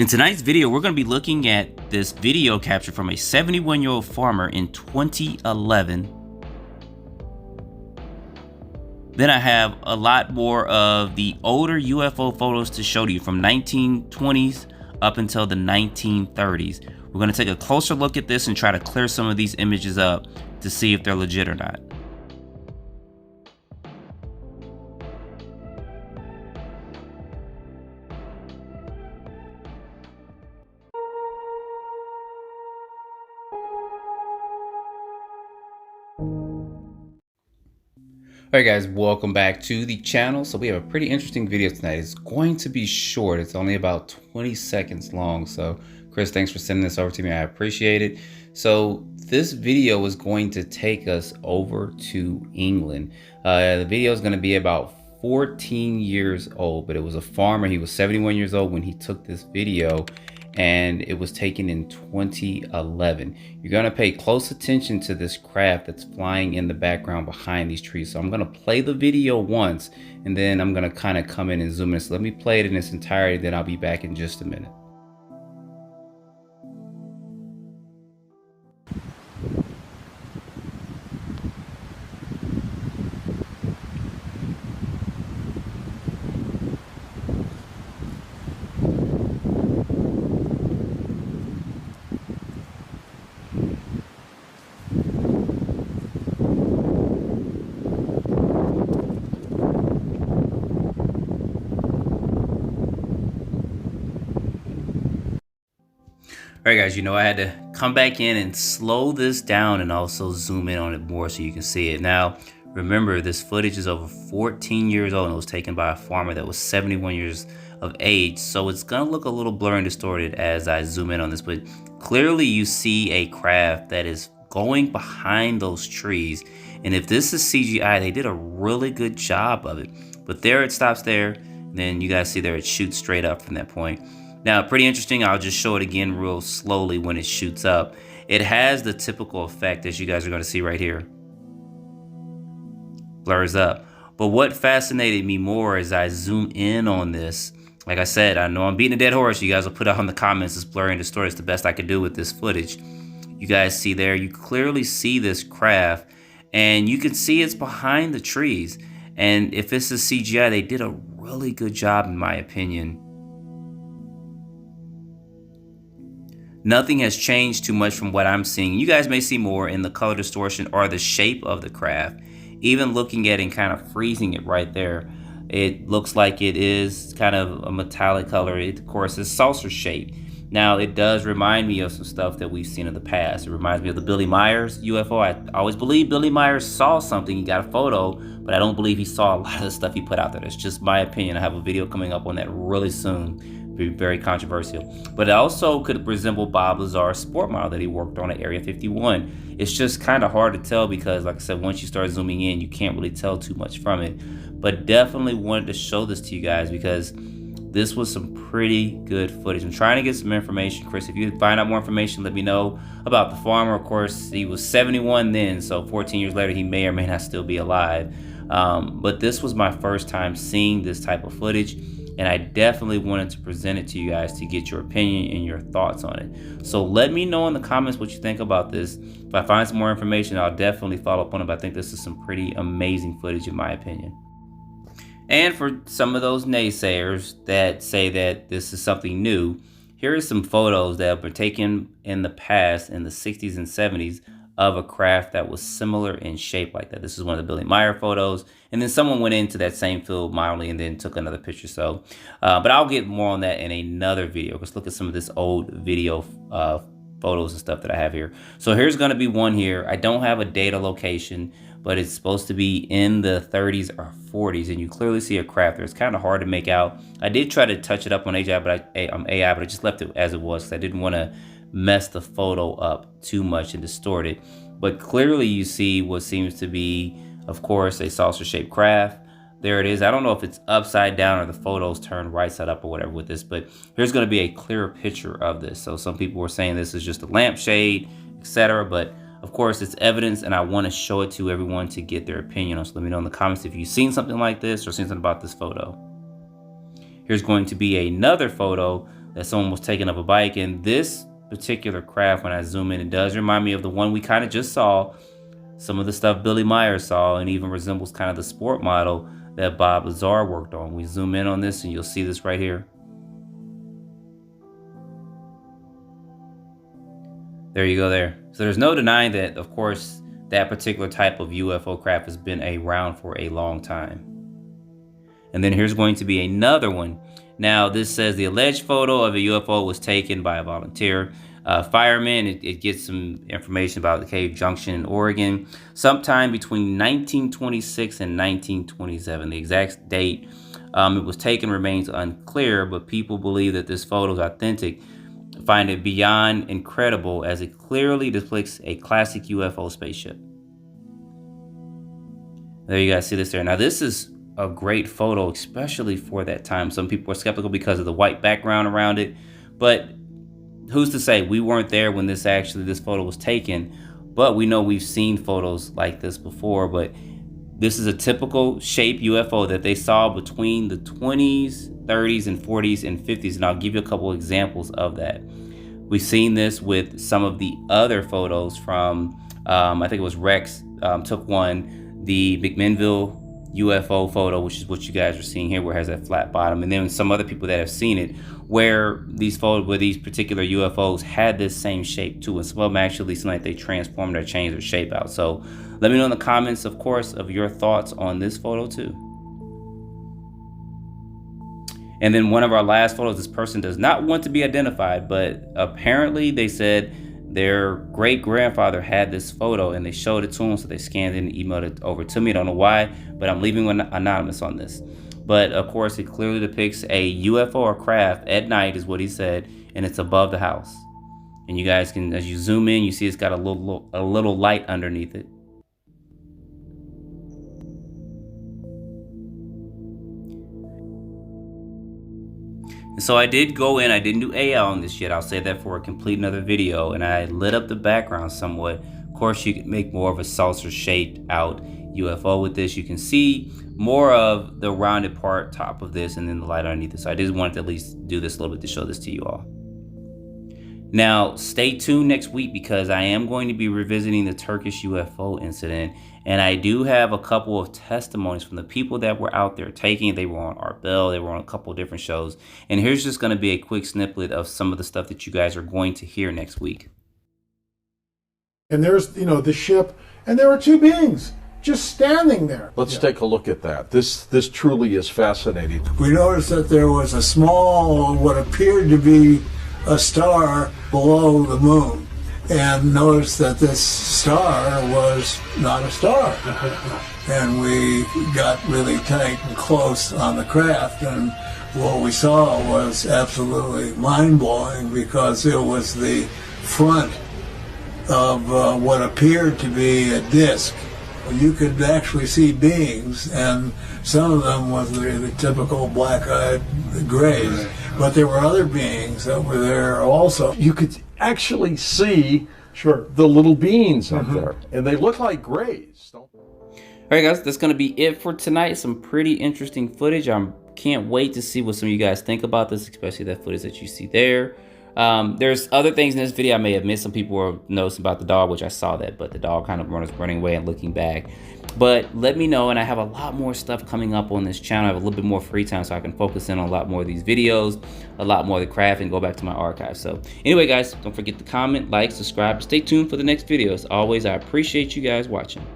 In tonight's video, we're going to be looking at this video captured from a 71-year-old farmer in 2011. Then I have a lot more of the older UFO photos to show you from 1920s up until the 1930s. We're going to take a closer look at this and try to clear some of these images up to see if they're legit or not. Alright guys, welcome back to the channel. So we have a pretty interesting video tonight. It's going to be short. It's only about 20 seconds long. So Chris, thanks for sending this over to me. I appreciate it. So this video is going to take us over to England. The video is going to be about 14 years old, but it was a farmer. He was 71 years old when he took this video, and it was taken in 2011. You're going to pay close attention to this craft that's flying in the background behind these trees. So I'm going to play the video once, and then I'm going to kind of come in and zoom in. So let me play it in its entirety, then I'll be back in just a minute. All right, guys, I had to come back in and slow this down and also zoom in on it more so you can see it. Now, remember, this footage is over 14 years old and it was taken by a farmer that was 71 years of age. So it's going to look a little blurry and distorted as I zoom in on this, but clearly you see a craft that is going behind those trees. And if this is CGI, they did a really good job of it. But there it stops there. And then you guys see there it shoots straight up from that point. Now, pretty interesting. I'll just show it again real slowly when it shoots up. It has the typical effect as you guys are going to see right here. Blurs up. But what fascinated me more as I zoom in on this, like I said, I know I'm beating a dead horse. You guys will put out in the comments it's blurry and distorted. It's the best I could do with this footage. You guys see there, you clearly see this craft, and you can see it's behind the trees. And if this is CGI, they did a really good job in my opinion. Nothing has changed too much from what I'm seeing. You guys may see more in the color distortion or the shape of the craft. Even looking at it and kind of freezing it right there, it looks like it is kind of a metallic color. It, of course, is saucer shaped. Now, it does remind me of some stuff that we've seen in the past. It reminds me of the Billy Myers UFO. I always believe Billy Myers saw something. He got a photo, but I don't believe he saw a lot of the stuff he put out there. That's just my opinion. I have a video coming up on that really soon. Be very controversial, but it also could resemble Bob Lazar's sport model that he worked on at Area 51. It's just kind of hard to tell because, like I said, once you start zooming in, you can't really tell too much from it. But definitely wanted to show this to you guys because this was some pretty good footage. I'm trying to get some information. Chris, if you find out more information, let me know about the farmer. Of course, he was 71 then, so 14 years later, he may or may not still be alive. But this was my first time seeing this type of footage. And I definitely wanted to present it to you guys to get your opinion and your thoughts on it. So let me know in the comments what you think about this. If I find some more information, I'll definitely follow up on it. But I think this is some pretty amazing footage in my opinion. And for some of those naysayers that say that this is something new, here are some photos that were taken in the past in the 60s and 70s of a craft that was similar in shape like that. This is one of the Billy Meyer photos. And then someone went into that same field mildly and then took another picture. So, but I'll get more on that in another video. Let's look at some of this old video photos and stuff that I have here. So here's going to be one here. I don't have a date or location, but it's supposed to be in the 30s or 40s. And you clearly see a craft there. It's kind of hard to make out. I did try to touch it up on AI, but I just left it as it was because I didn't want to mess the photo up too much and distort it. But clearly you see what seems to be, of course, a saucer shaped craft. There it is. I don't know if it's upside down or the photos turned right side up or whatever with this, but here's going to be a clearer picture of this. So some people were saying this is just a lampshade, etc. But of course it's evidence and I want to show it to everyone to get their opinion on. So let me know in the comments if you've seen something like this or seen something about this photo. Here's going to be another photo that someone was taking up a bike. And this particular craft, when I zoom in, it does remind me of the one we kind of just saw, some of the stuff Billy Meyer saw, and even resembles kind of the sport model that Bob Lazar worked on. We zoom in on this and you'll see this right here. There you go there. So there's no denying that, of course, that particular type of UFO craft has been around for a long time. And then here's going to be another one. Now, this says the alleged photo of a UFO was taken by a volunteer fireman. It gets some information about the Cave Junction in Oregon, sometime between 1926 and 1927. The exact date it was taken remains unclear, but people believe that this photo is authentic, find it beyond incredible as it clearly depicts a classic UFO spaceship. There you guys see this there. Now, this is a great photo, especially for that time. Some people are skeptical because of the white background around it, but who's to say? We weren't there when this photo was taken, but we know we've seen photos like this before. But this is a typical shape UFO that they saw between the 20s, 30s, and 40s and 50s, and I'll give you a couple examples of that. We've seen this with some of the other photos from, I think it was Rex took one, the McMinnville UFO photo, which is what you guys are seeing here, where it has that flat bottom, and then some other people that have seen it, where these photos, where these particular UFOs had this same shape too, and some of them actually seem like they transformed or changed their shape out. So let me know in the comments, of course, of your thoughts on this photo too. And then one of our last photos, this person does not want to be identified, but apparently they said their great-grandfather had this photo and they showed it to him, so they scanned it and emailed it over to me. I don't know why, but I'm leaving anonymous on this. But of course, it clearly depicts a UFO or craft at night, is what he said, and it's above the house. And you guys can, as you zoom in, you see it's got a little light underneath it. And so I did go in, I didn't do AI on this yet. I'll save that for a complete another video. And I lit up the background somewhat. Of course, you can make more of a saucer shaped out UFO with this. You can see more of the rounded part top of this and then the light underneath it. So I just wanted to at least do this a little bit to show this to you all. Now, stay tuned next week because I am going to be revisiting the Turkish UFO incident. And I do have a couple of testimonies from the people that were out there taking it. They were on Art Bell. They were on a couple of different shows. And here's just going to be a quick snippet of some of the stuff that you guys are going to hear next week. And there's, the ship, and there were two beings just standing there. Let's take a look at that. This truly is fascinating. We noticed that there was a small, what appeared to be a star below the moon, and noticed that this star was not a star. And we got really tight and close on the craft, and what we saw was absolutely mind-blowing because it was the front of what appeared to be a disc. You could actually see beings, and some of them was the typical black-eyed grays, but there were other beings that were there also. You could actually see the little beings up there, and they look like grays. All right, guys, that's going to be it for tonight. Some pretty interesting footage. I can't wait to see what some of you guys think about this, especially that footage that you see there. There's other things in this video I may have missed. Some people were noticing about the dog, which I saw that, but the dog kind of running away and looking back. But let me know, and I have a lot more stuff coming up on this channel. I have a little bit more free time, so I can focus in on a lot more of these videos, a lot more of the craft, and go back to my archive. So anyway, guys, don't forget to comment, like, subscribe, stay tuned for the next video. As always, I appreciate you guys watching.